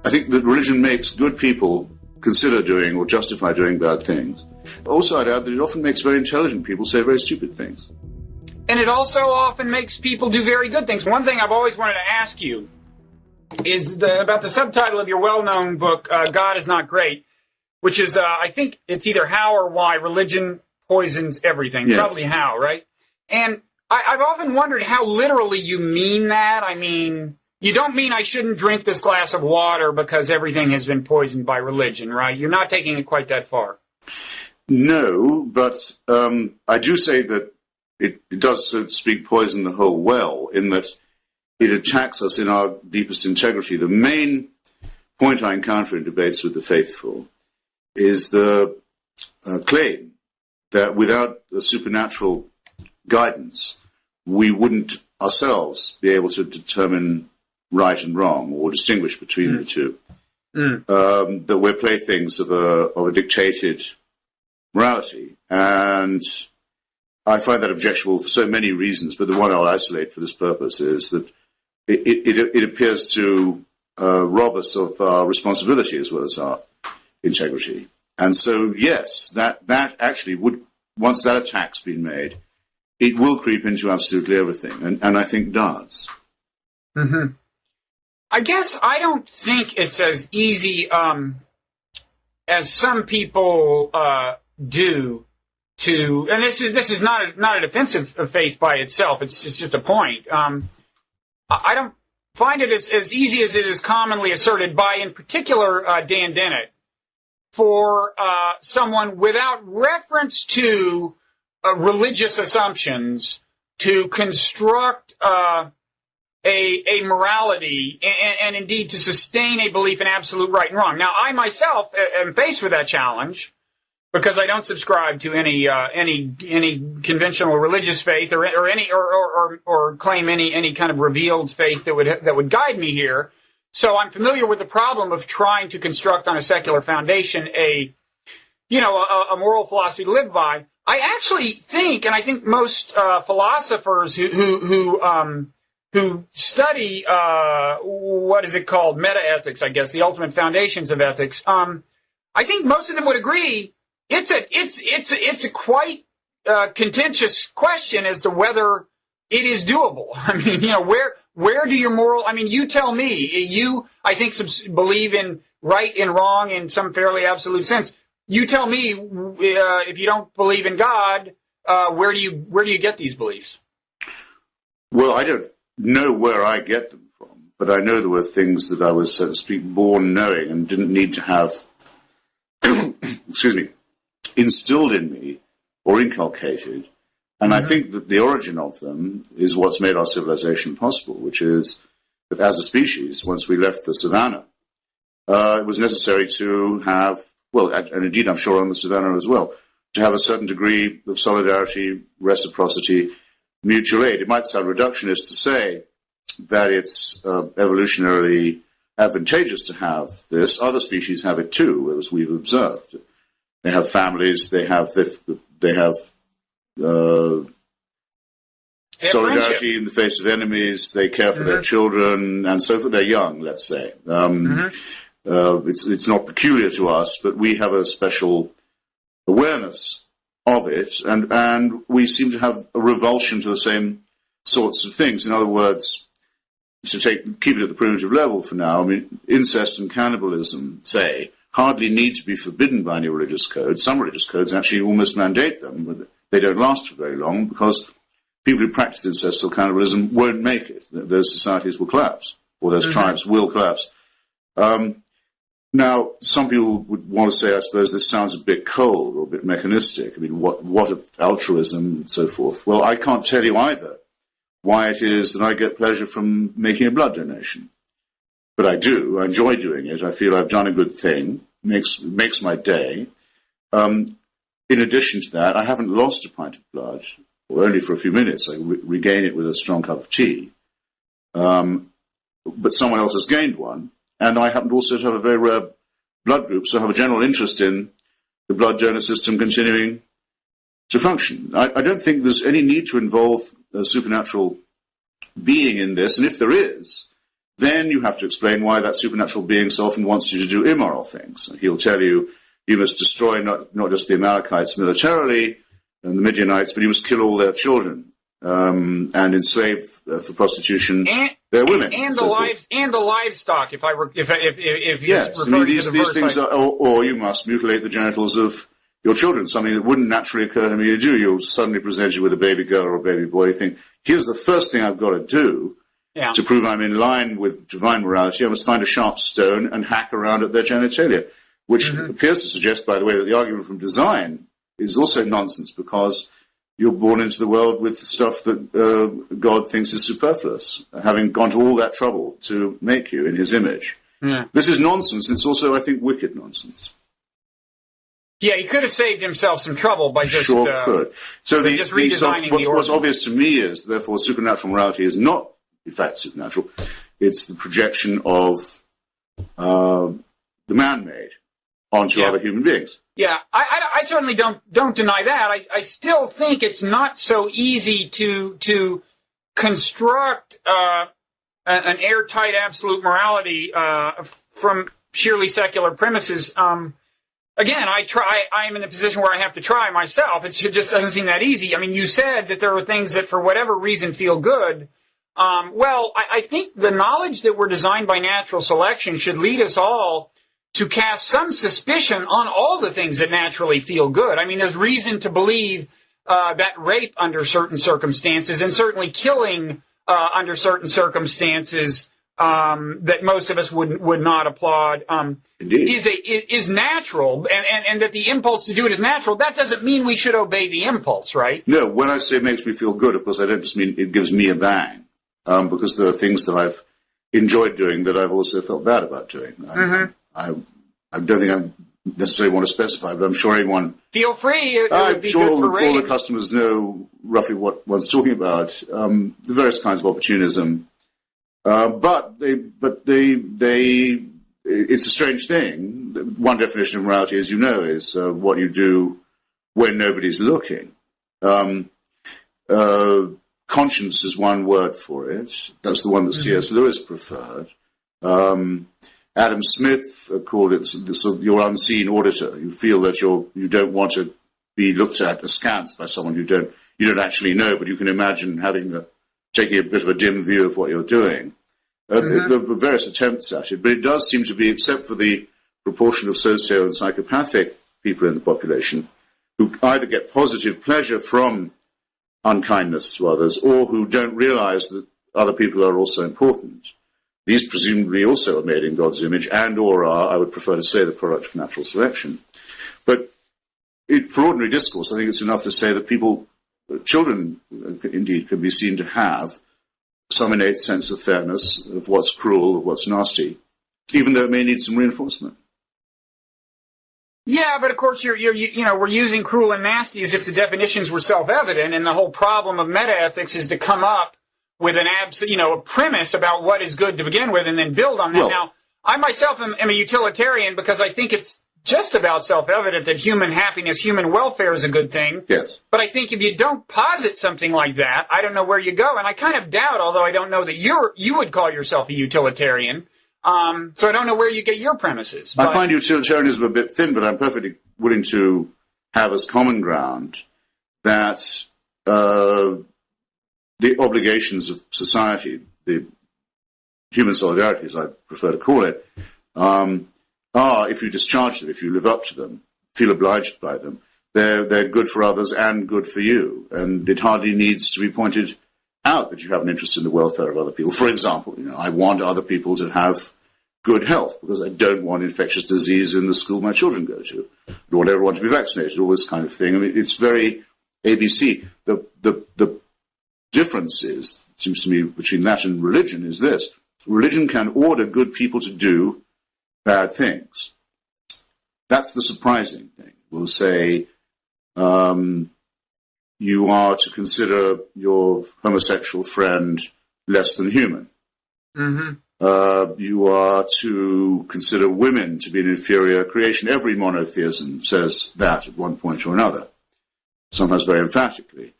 I think that religion makes good people consider doing or justify doing bad things. Also, I'd add that it often makes very intelligent people say very stupid things. And it also often makes people do very good things. One thing I've always wanted to ask you is about the subtitle of your well-known book, God is Not Great, which is, I think it's either How or Why Religion Poisons Everything. Yes. Probably How, right? And I've often wondered how literally you mean that. I mean, you don't mean I shouldn't drink this glass of water because everything has been poisoned by religion, right? You're not taking it quite that far. No, but I do say that it does, so to speak, poison the whole well, in that it attacks us in our deepest integrity. The main point I encounter in debates with the faithful is the claim that without a supernatural guidance, we wouldn't ourselves be able to determine right and wrong or distinguish between the two. That we're playthings of a dictated morality. And I find that objectionable for so many reasons, but the one I'll isolate for this purpose is that it appears to rob us of our responsibility as well as our integrity. And so, yes, that actually would, once that attack's been made, it will creep into absolutely everything, and I think does. Mm-hmm. I guess I don't think it's as easy as some people do to, and this is not a defense of faith by itself. It's just a point. I don't find it as easy as it is commonly asserted by, in particular, Dan Dennett, for someone without reference to religious assumptions to construct a morality and indeed to sustain a belief in absolute right and wrong. Now, I myself am faced with that challenge because I don't subscribe to any conventional religious faith or claim any kind of revealed faith that would guide me here. So I'm familiar with the problem of trying to construct on a secular foundation a moral philosophy to live by. I actually think, and I think most philosophers who study what is it called, meta-ethics, I guess, the ultimate foundations of ethics. I think most of them would agree it's a quite contentious question as to whether it is doable. I mean, where do your moral? I mean, you tell me. You, I think, believe in right and wrong in some fairly absolute sense. You tell me if you don't believe in God, where do you get these beliefs? Well, I don't know where I get them from, but I know there were things that I was, so to speak, born knowing and didn't need to have, instilled in me or inculcated. And I think that the origin of them is what's made our civilization possible, which is that as a species, once we left the savannah, it was necessary to have, well, and indeed I'm sure on the savannah as well, to have a certain degree of solidarity, reciprocity, mutual aid. It might sound reductionist to say that it's evolutionarily advantageous to have this. Other species have it too, as we've observed. They have families, they have solidarity in the face of enemies, they care for their children, and so forth. They're young, let's say. It's not peculiar to us, but we have a special awareness of it, and we seem to have a revulsion to the same sorts of things. In other words, to keep it at the primitive level for now, I mean, incest and cannibalism, say, hardly need to be forbidden by any religious code. Some religious codes actually almost mandate them, but they don't last for very long because people who practice incest or cannibalism won't make it. Those societies will collapse, or those tribes will collapse. Now, some people would want to say, I suppose, this sounds a bit cold or a bit mechanistic. I mean, what of altruism and so forth? Well, I can't tell you either why it is that I get pleasure from making a blood donation. But I do. I enjoy doing it. I feel I've done a good thing. Makes my day. In addition to that, I haven't lost a pint of blood, or only for a few minutes. I regain it with a strong cup of tea. But someone else has gained one. And I happen also to have a very rare blood group, so I have a general interest in the blood donor system continuing to function. I don't think there's any need to involve a supernatural being in this, and if there is, then you have to explain why that supernatural being so often wants you to do immoral things. He'll tell you, you must destroy not just the Amalekites militarily and the Midianites, but you must kill all their children and enslave for prostitution their women and so the livestock. If yes, I mean these things are, or you must mutilate the genitals of your children, something that wouldn't naturally occur to me to do. You'll suddenly present you with a baby girl or a baby boy. You think, here's the first thing I've got to do to prove I'm in line with divine morality. I must find a sharp stone and hack around at their genitalia, which appears to suggest, by the way, that the argument from design is also nonsense, because you're born into the world with stuff that God thinks is superfluous, having gone to all that trouble to make you in his image. Yeah. This is nonsense. It's also, I think, wicked nonsense. Yeah, he could have saved himself some trouble by just could. So just redesigning the order. What's obvious to me is, therefore, supernatural morality is not, in fact, supernatural. It's the projection of the man-made onto other human beings. Yeah, I certainly don't deny that. I still think it's not so easy to construct an airtight absolute morality from purely secular premises. Again, I'm in a position where I have to try myself. It just doesn't seem that easy. I mean, you said that there are things that, for whatever reason, feel good. Well, I think the knowledge that we're designed by natural selection should lead us all to cast some suspicion on all the things that naturally feel good. I mean, there's reason to believe that rape under certain circumstances, and certainly killing under certain circumstances, that most of us would not applaud, is natural, and that the impulse to do it is natural. That doesn't mean we should obey the impulse, right? No, when I say it makes me feel good, of course, I don't just mean it gives me a bang, because there are things that I've enjoyed doing that I've also felt bad about doing. I don't think I necessarily want to specify, but I'm sure anyone... Feel free. I'm sure all the customers know roughly what one's talking about, the various kinds of opportunism. But it's a strange thing. One definition of morality, as you know, is what you do when nobody's looking. Conscience is one word for it. That's the one that C.S. Lewis preferred. Adam Smith called it your unseen auditor. You feel that you don't want to be looked at askance by someone you don't actually know, but you can imagine taking a bit of a dim view of what you're doing. There were various attempts at it, but it does seem to be, except for the proportion of socio and psychopathic people in the population, who either get positive pleasure from unkindness to others, or who don't realize that other people are also important. These presumably also are made in God's image, and or are, I would prefer to say, the product of natural selection. But for ordinary discourse, I think it's enough to say that children, indeed, can be seen to have some innate sense of fairness, of what's cruel, of what's nasty, even though it may need some reinforcement. Yeah, but of course we're using cruel and nasty as if the definitions were self-evident, and the whole problem of metaethics is to come up with a premise about what is good to begin with, and then build on that. Well, now, I myself am a utilitarian because I think it's just about self-evident that human happiness, human welfare is a good thing. Yes. But I think if you don't posit something like that, I don't know where you go. And I kind of doubt, although I don't know that you would call yourself a utilitarian. So I don't know where you get your premises. I find utilitarianism a bit thin, but I'm perfectly willing to have as common ground that the obligations of society, the human solidarity, as I prefer to call it, are, if you discharge them, if you live up to them, feel obliged by them, they're good for others and good for you. And it hardly needs to be pointed out that you have an interest in the welfare of other people. For example, I want other people to have good health because I don't want infectious disease in the school my children go to. I don't want everyone to be vaccinated, all this kind of thing. I mean, it's very ABC. The difference is, it seems to me, between that and religion is this. Religion can order good people to do bad things. That's the surprising thing. We'll say you are to consider your homosexual friend less than human. You are to consider women to be an inferior creation. Every monotheism says that at one point or another, sometimes very emphatically.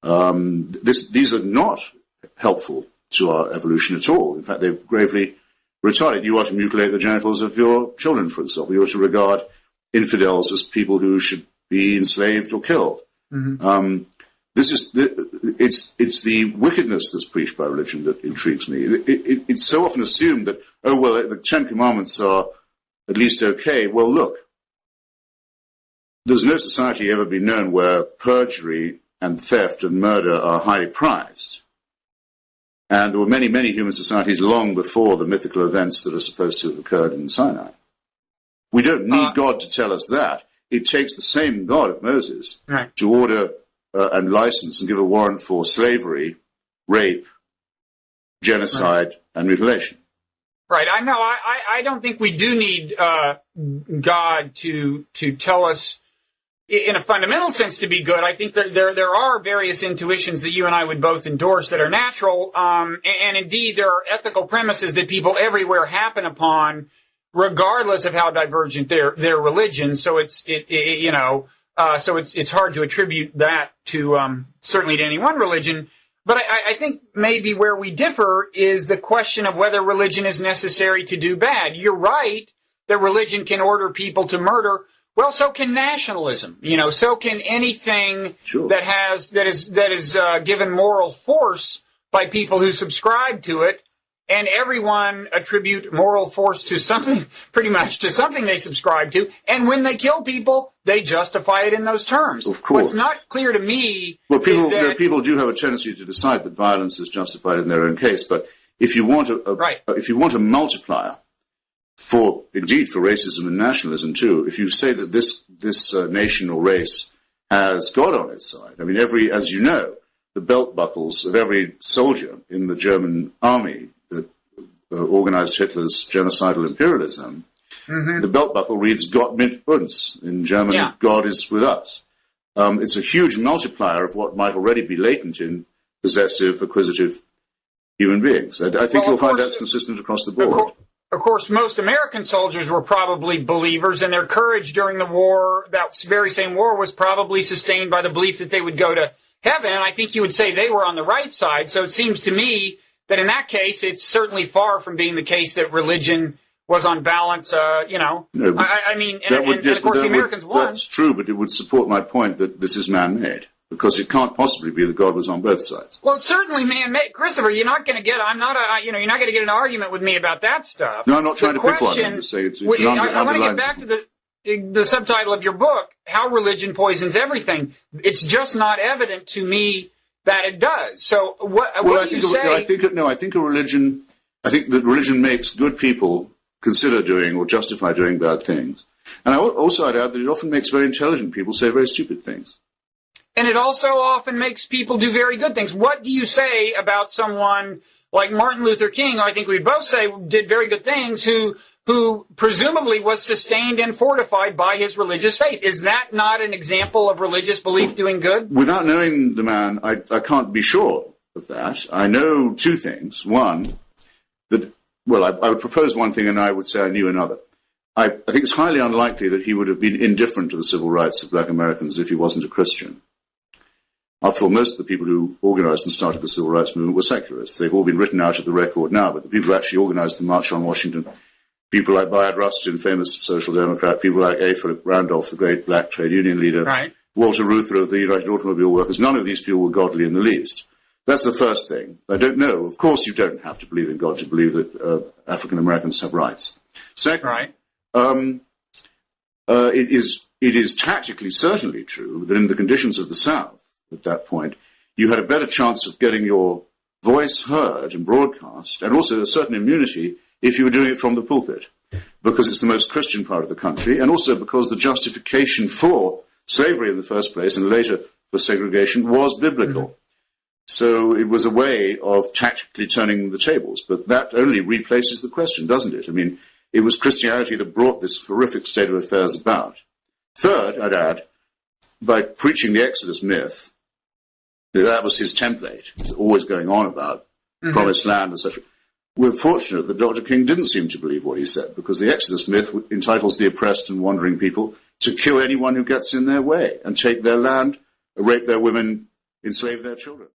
These are not helpful to our evolution at all. In fact, they've gravely retarded. You are to mutilate the genitals of your children, for example. You are to regard infidels as people who should be enslaved or killed. Mm-hmm. It's the wickedness that's preached by religion that intrigues me. It's so often assumed that, oh, well, the Ten Commandments are at least okay. Well, look, there's no society ever been known where perjury and theft and murder are highly prized. And there were many, many human societies long before the mythical events that are supposed to have occurred in Sinai. We don't need God to tell us that. It takes the same God of Moses to order and license and give a warrant for slavery, rape, genocide, and mutilation. Right. I know. I don't think we do need God to tell us in a fundamental sense to be good. I think that there are various intuitions that you and I would both endorse that are natural. And indeed, there are ethical premises that people everywhere happen upon, regardless of how divergent their religion. So it's hard to attribute that to certainly to any one religion. But I think maybe where we differ is the question of whether religion is necessary to do bad. You're right that religion can order people to murder. Well, so can nationalism. So can anything that is given moral force by people who subscribe to it. And everyone attribute moral force to something, pretty much to something they subscribe to. And when they kill people, they justify it in those terms. Of course. What's not clear to me people do have a tendency to decide that violence is justified in their own case. But if you want a multiplier for racism and nationalism too, if you say that this nation or race has God on its side, I mean, as you know, the belt buckles of every soldier in the German army that organized Hitler's genocidal imperialism, the belt buckle reads "Gott mit uns" in German. God is with us. It's a huge multiplier of what might already be latent in possessive, acquisitive human beings. I think you'll find that's consistent across the board. Of course, most American soldiers were probably believers, and their courage during the war, that very same war, was probably sustained by the belief that they would go to heaven. And I think you would say they were on the right side. So it seems to me that in that case, it's certainly far from being the case that religion was on balance. No, I mean, and of course the Americans won. That's true, but it would support my point that this is man-made, because it can't possibly be that God was on both sides. Well, certainly man-made, Christopher. You're not going to get. You're not going to get an argument with me about that stuff. No, I'm not trying to pick one. I'm just saying it's an I want to get back to the subtitle of your book, How Religion Poisons Everything. It's just not evident to me that it does. So what do you say? I think that religion makes good people consider doing or justify doing bad things. And I'd add that it often makes very intelligent people say very stupid things. And it also often makes people do very good things. What do you say about someone like Martin Luther King, who I think we'd both say did very good things, who presumably was sustained and fortified by his religious faith? Is that not an example of religious belief doing good? Without knowing the man, I can't be sure of that. I know two things. One, I would propose one thing and I would say I knew another. I think it's highly unlikely that he would have been indifferent to the civil rights of black Americans if he wasn't a Christian. After all, most of the people who organized and started the civil rights movement were secularists. They've all been written out of the record now, but the people who actually organized the March on Washington, people like Bayard Rustin, famous social democrat, people like A. Philip Randolph, the great black trade union leader, Walter Reuther of the United Automobile Workers, none of these people were godly in the least. That's the first thing. I don't know. Of course, you don't have to believe in God to believe that African Americans have rights. Second, it is tactically certainly true that in the conditions of the South at that point, you had a better chance of getting your voice heard and broadcast, and also a certain immunity if you were doing it from the pulpit, because it's the most Christian part of the country, and also because the justification for slavery in the first place and later for segregation was biblical. So it was a way of tactically turning the tables, but that only replaces the question, doesn't it? I mean, it was Christianity that brought this horrific state of affairs about. Third, I'd add, by preaching the Exodus myth, that was his template. He was always going on about promised land, etc. We're fortunate that Dr. King didn't seem to believe what he said, because the Exodus myth entitles the oppressed and wandering people to kill anyone who gets in their way and take their land, rape their women, enslave their children.